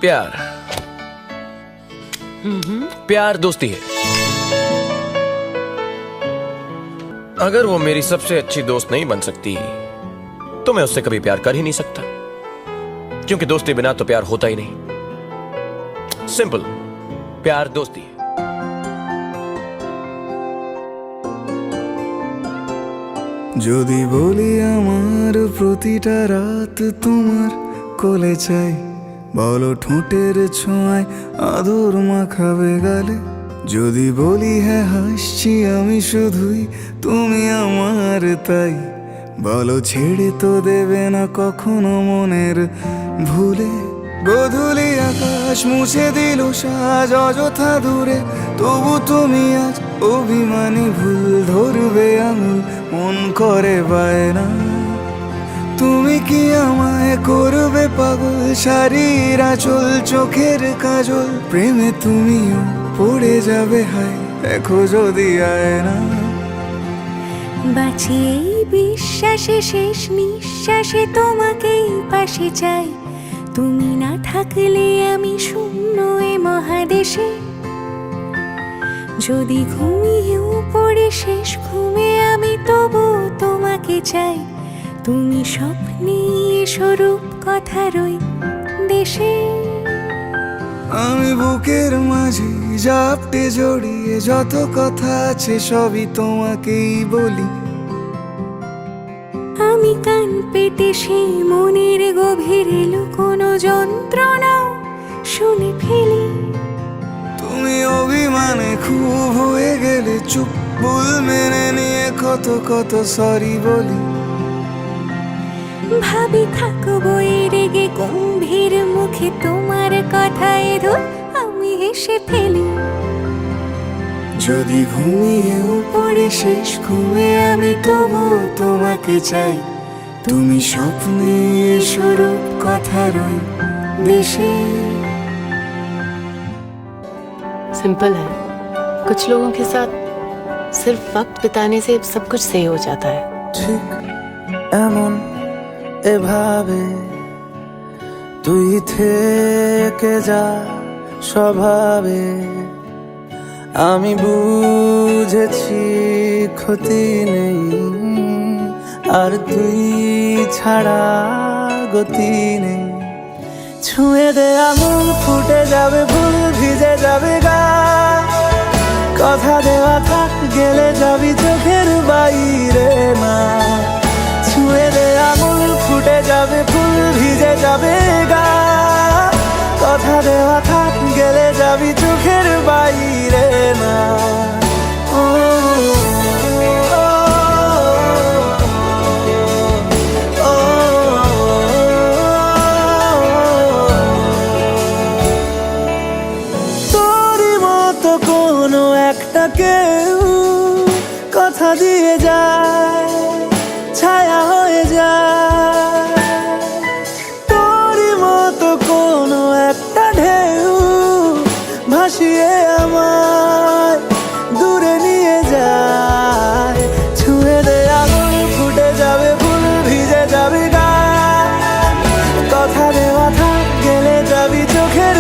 प्यार प्यार दोस्ती है। अगर वो मेरी सबसे अच्छी दोस्त नहीं बन सकती तो मैं उससे कभी प्यार कर ही नहीं सकता, क्योंकि दोस्ती बिना तो प्यार होता ही नहीं। सिंपल, प्यार दोस्ती है। যদি বলি আমার প্রতিটা রাত তোমার কোলে চাই, বলো ঠোঁটের ছোঁয়ায় আদর মাখাবে গালে। যদি বলি হ্যাঁ হাসছি আমি শুধুই, তুমি আমার তাই, বলো ছেড়ে তো দেবে না কখনো মনের ভুলে। গোধূলি আকাশ মুছে দিল সাজ অযথা দূরে, তবু তুমি আজ অভিমানী ভুল ধরবে আঙুল, মন করে বায়না। তুমি কি আমায় করবে পাগল, শাড়ির আঁচল চোখের কাজল, প্রেমে তুমিও পড়ে যাবে হায় দেখো যদি আয়না। বাঁচি এই বিশ্বাসে শেষ নিঃশ্বাসে তোমাকেই পাশে চাই, তুমি না থাকলে আমি শূন্য এ মহাদেশে। যদি ঘুমিয়েও পড়ে শেষ ঘুমে আমি তবু তোমাকে চাই, তুমি স্বপ্নে স্বরূপ কথারই দেশে। আমি বুকের মাঝে জাপটে জড়িয়ে যত কথা আছে সবই তোমাকেই বলি। আমি কান পেতে সেই মনের গভীরে লুকোনো যন্ত্রণাও শুনে ফেলি। তুমি অভিমানে খুব হয়ে গেলে চুপ, ভুল মেনে নিয়ে কত কত সরি বলি। ভাবি থাকবো এই রেগে গম্ভীর মুখে তোমার কথায় ধর আমি হেসে ফেলি। যদি ঘুমিয়েও পড়ে শেষ ঘুমে আমি তবু তোমাকে চাই, তুমি স্বপ্নে স্বরূপ কথারই দেশে। सिंपल है, कुछ लोगों के साथ सिर्फ वक्त बिताने से सब कुछ सही हो जाता है। ঠিক এমন এভাবে তুই থেকে যা স্বভাবে, আমি বুঝেছি ক্ষতি নেই আর তুই ছাড়া গতি নেই। ছুঁয়ে দে আঙুল ফুটে যাবে ভুল ভিজে যাবে গা, কথা দেওয়া থাক গেলে যাবি চোখের বাইরে না। ছুঁয়ে দে আঙুল ফুটে যাবে ফুল ভিজে যাবে গা, কথা দেওয়া থাক গেলে যাবি চোখের বাইরে না। ও, ও, ও, তোরই মতো কোনো একটা কেউ কথা দিয়ে যায়, ছায়া হয়ে যায়। তোরই মতো কোনো একটা ঢেউ ভাসিয়ে আমায় দূরে নিয়ে যায়। ছুঁয়ে দে আঙুল ফুটে যাবে ফুল ভিজে যাবে গা, কথা দেওয়া থাক গেলে যাবি চোখের